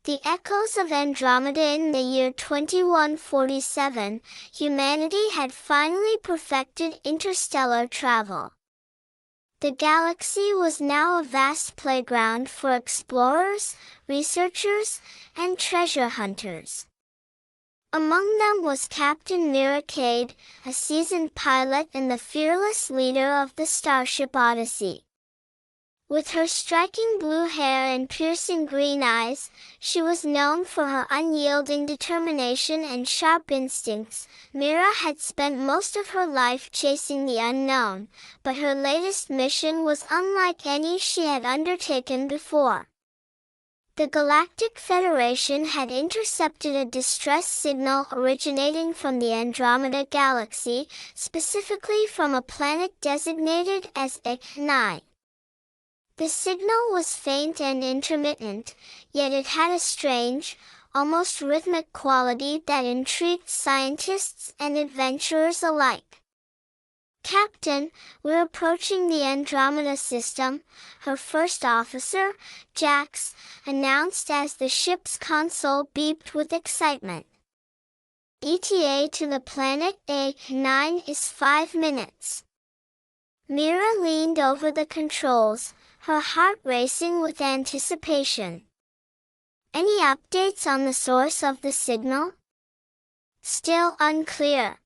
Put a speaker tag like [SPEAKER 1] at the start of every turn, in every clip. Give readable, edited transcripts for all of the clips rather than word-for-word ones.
[SPEAKER 1] The Echoes of Andromeda. In the year 2147, humanity had finally perfected interstellar travel. The galaxy was now a vast playground for explorers, researchers, and treasure hunters. Among them was Captain Mira Kade, a seasoned pilot and the fearless leader of the starship Odyssey. With her striking blue hair and piercing green eyes, she was known for her unyielding determination and sharp instincts. Mira had spent most of her life chasing the unknown, but her latest mission was unlike any she had undertaken before. The Galactic Federation had intercepted a distress signal originating from the Andromeda Galaxy, specifically from a planet designated as Echoes 9. The signal was faint and intermittent, yet it had a strange, almost rhythmic quality that intrigued scientists and adventurers alike. "Captain, we're approaching the Andromeda system," her first officer, Jax, announced as the ship's console beeped with excitement. "ETA to the planet A9 is 5 minutes. Mira leaned over the controls, her heart racing with anticipation. "Any updates on the source of the signal?" "Still unclear.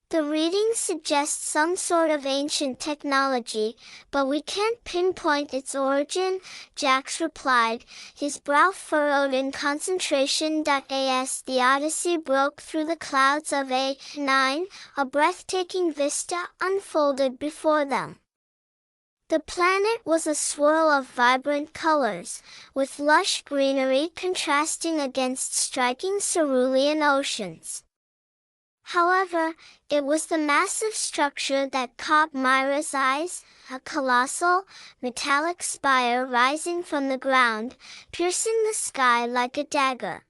[SPEAKER 1] The readings suggest some sort of ancient technology, but we can't pinpoint its origin," Jax replied, his brow furrowed in concentration. As the Odyssey broke through the clouds of A9, a breathtaking vista unfolded before them. The planet was a swirl of vibrant colors, with lush greenery contrasting against striking cerulean oceans. However, it was the massive structure that caught Mira's eyes, a colossal, metallic spire rising from the ground, piercing the sky like a dagger.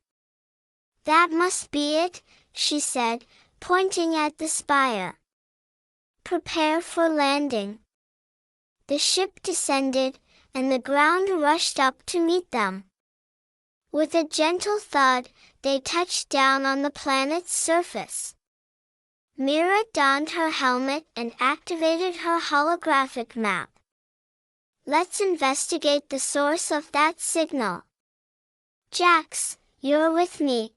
[SPEAKER 1] "That must be it," she said, pointing at the spire. "Prepare for landing." The ship descended, and the ground rushed up to meet them. With a gentle thud, they touched down on the planet's surface. Mira donned her helmet and activated her holographic map. "Let's investigate the source of that signal. Jax, you're with me.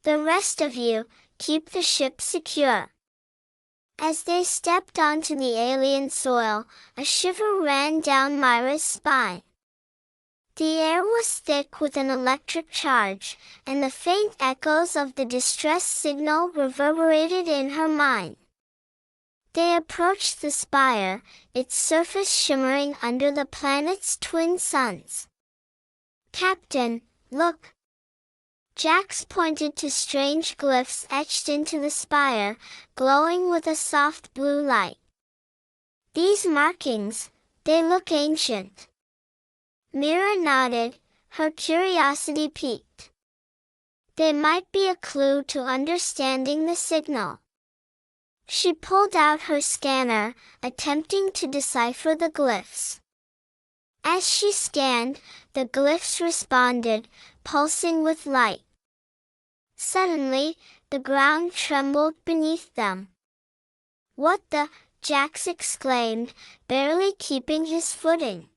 [SPEAKER 1] The rest of you, keep the ship secure." As they stepped onto the alien soil, a shiver ran down Mira's spine. The air was thick with an electric charge, and the faint echoes of the distress signal reverberated in her mind. They approached the spire, its surface shimmering under the planet's twin suns. "Captain, look!" Jax pointed to strange glyphs etched into the spire, glowing with a soft blue light. "These markings, they look ancient." Mira nodded, her curiosity piqued. "They might be a clue to understanding the signal." She pulled out her scanner, attempting to decipher the glyphs. As she scanned, the glyphs responded, pulsing with light. Suddenly, the ground trembled beneath them. "What the?" Jax exclaimed, barely keeping his footing.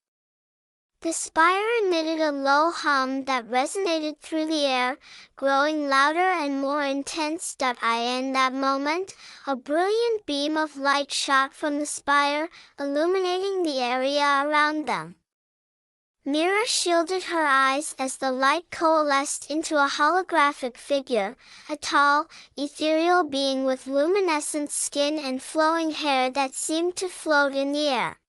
[SPEAKER 1] The spire emitted a low hum that resonated through the air, growing louder and more intense. In that moment, a brilliant beam of light shot from the spire, illuminating the area around them. Mira shielded her eyes as the light coalesced into a holographic figure, a tall, ethereal being with luminescent skin and flowing hair that seemed to float in the air.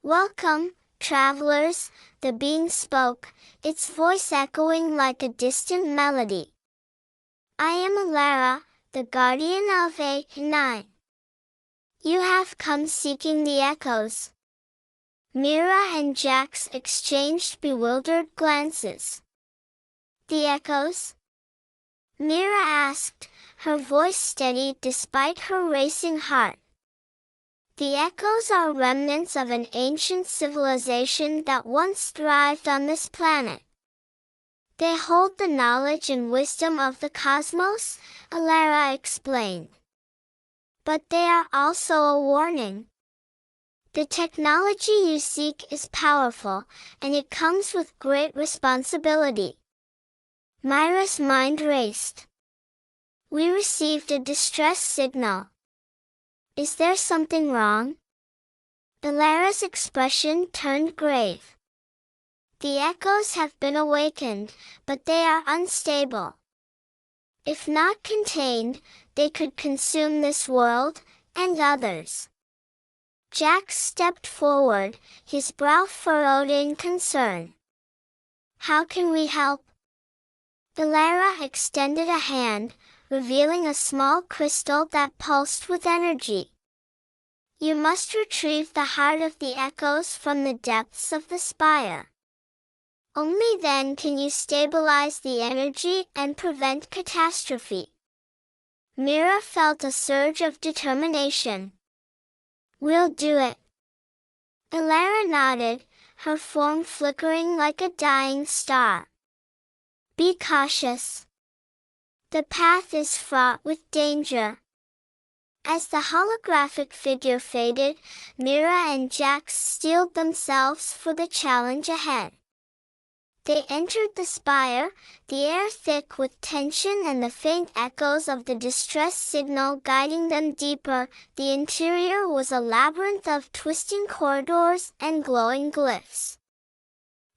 [SPEAKER 1] "Welcome, travelers," the being spoke, its voice echoing like a distant melody. "I am Alara, the guardian of A9. You have come seeking the echoes." Mira and Jax exchanged bewildered glances. "The echoes?" Mira asked, her voice steady despite her racing heart. "The echoes are remnants of an ancient civilization that once thrived on this planet. They hold the knowledge and wisdom of the cosmos, Alara explained. But they are also a warning. The technology you seek is powerful, and it comes with great responsibility. Mira's mind raced. We received a distress signal. Is there something wrong? Alara's expression turned grave. The echoes have been awakened, but they are unstable. If not contained, they could consume this world, and others. Jax stepped forward, his brow furrowed in concern. How can we help? Alara extended a hand, revealing a small crystal that pulsed with energy. You must retrieve the heart of the echoes from the depths of the spire. Only then can you stabilize the energy and prevent catastrophe. Mira felt a surge of determination. We'll do it. Alara nodded, her form flickering like a dying star. Be cautious. The path is fraught with danger. As the holographic figure faded, Mira and Jax steeled themselves for the challenge ahead. They entered the spire, the air thick with tension and the faint echoes of the distress signal guiding them deeper. The interior was a labyrinth of twisting corridors and glowing glyphs.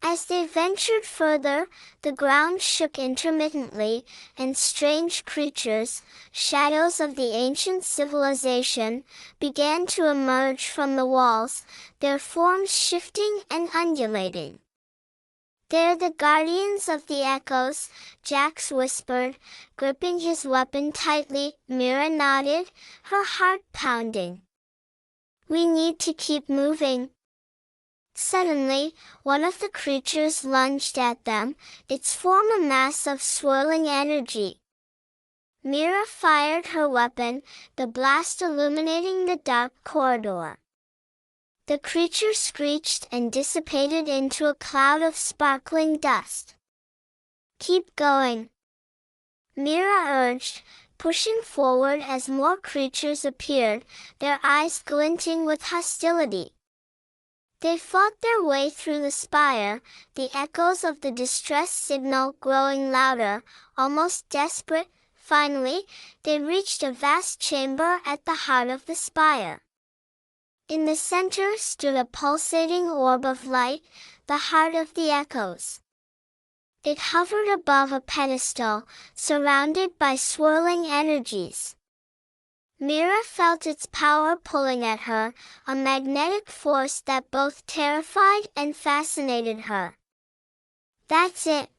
[SPEAKER 1] As they ventured further, the ground shook intermittently, and strange creatures, shadows of the ancient civilization, began to emerge from the walls, their forms shifting and undulating. They're the guardians of the echoes, Jax whispered, gripping his weapon tightly. Mira nodded, her heart pounding. We need to keep moving. Suddenly, one of the creatures lunged at them, its form a mass of swirling energy. Mira fired her weapon, the blast illuminating the dark corridor. The creature screeched and dissipated into a cloud of sparkling dust. Keep going, Mira urged, pushing forward as more creatures appeared, their eyes glinting with hostility. They fought their way through the spire, the echoes of the distress signal growing louder, almost desperate. Finally, they reached a vast chamber at the heart of the spire. In the center stood a pulsating orb of light, the heart of the echoes. It hovered above a pedestal, surrounded by swirling energies. Mira felt its power pulling at her, a magnetic force that both terrified and fascinated her. That's it!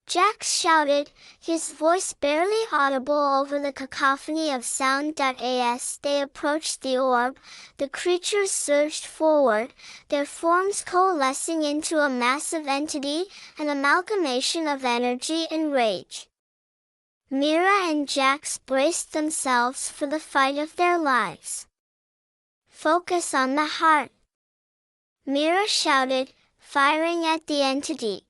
[SPEAKER 1] Jax shouted, his voice barely audible over the cacophony of sound. As they approached the orb, the creatures surged forward, their forms coalescing into a massive entity, an amalgamation of energy and rage. Mira and Jax braced themselves for the fight of their lives. Focus on the heart, Mira shouted, firing at the entity.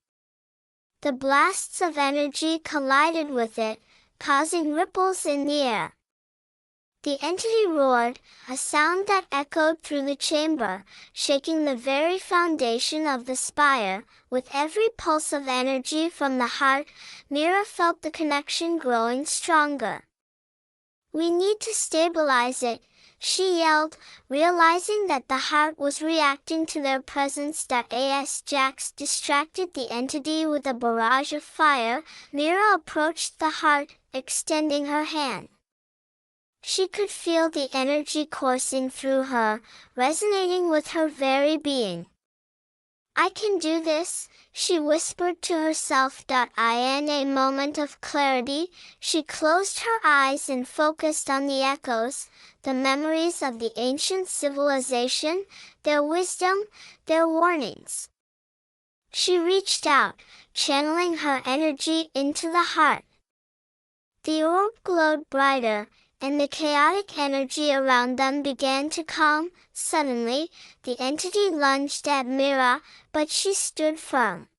[SPEAKER 1] The blasts of energy collided with it, causing ripples in the air. The entity roared, a sound that echoed through the chamber, shaking the very foundation of the spire. With every pulse of energy from the heart, Mira felt the connection growing stronger. We need to stabilize it, she yelled, realizing that the heart was reacting to their presence. As Jax distracted the entity with a barrage of fire, Mira approached the heart, extending her hand. She could feel the energy coursing through her, resonating with her very being. I can do this, she whispered to herself. In a moment of clarity, she closed her eyes and focused on the echoes, the memories of the ancient civilization, their wisdom, their warnings. She reached out, channeling her energy into the heart. The orb glowed brighter, and the chaotic energy around them began to calm. Suddenly, the entity lunged at Mira, but she stood firm.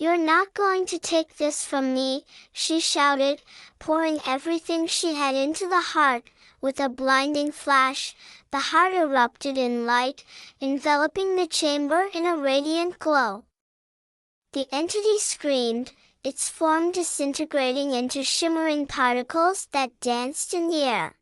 [SPEAKER 1] "You're not going to take this from me," she shouted, pouring everything she had into the heart. With a blinding flash, the heart erupted in light, enveloping the chamber in a radiant glow. The entity screamed, its form disintegrating into shimmering particles that danced in the air.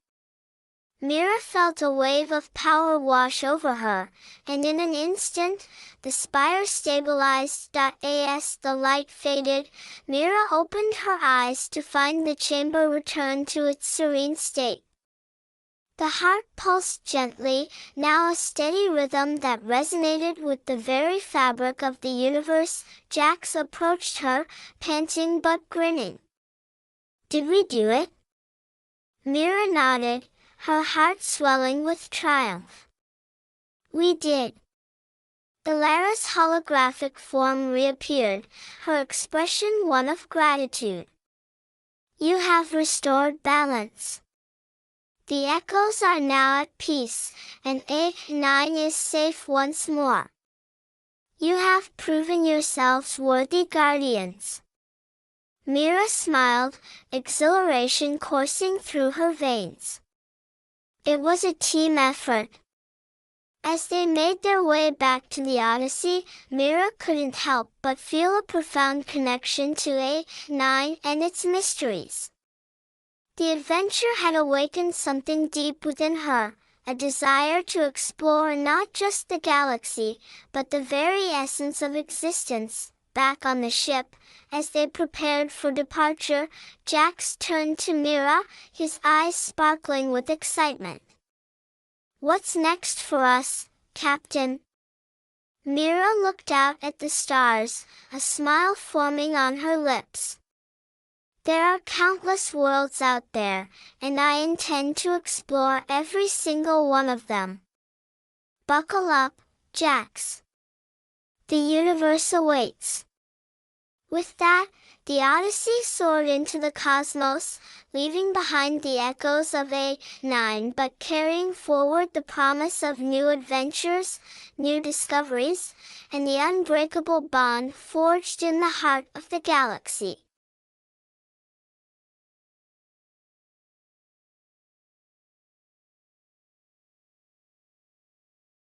[SPEAKER 1] Mira felt a wave of power wash over her, and in an instant, the spire stabilized. As the light faded, Mira opened her eyes to find the chamber return to its serene state. The heart pulsed gently, now a steady rhythm that resonated with the very fabric of the universe. Jax approached her, panting but grinning. "Did we do it?" Mira nodded, her heart swelling with triumph. "We did." Ilara's holographic form reappeared, her expression one of gratitude. "You have restored balance. The echoes are now at peace, and A9 is safe once more. You have proven yourselves worthy guardians." Mira smiled, exhilaration coursing through her veins. It was a team effort. As they made their way back to the Odyssey, Mira couldn't help but feel a profound connection to A9 and its mysteries. The adventure had awakened something deep within her, a desire to explore not just the galaxy, but the very essence of existence. Back on the ship, as they prepared for departure, Jax turned to Mira, his eyes sparkling with excitement. "What's next for us, Captain?" Mira looked out at the stars, a smile forming on her lips. "There are countless worlds out there, and I intend to explore every single one of them. Buckle up, Jax. The universe awaits." With that, the Odyssey soared into the cosmos, leaving behind the echoes of A9 but carrying forward the promise of new adventures, new discoveries, and the unbreakable bond forged in the heart of the galaxy.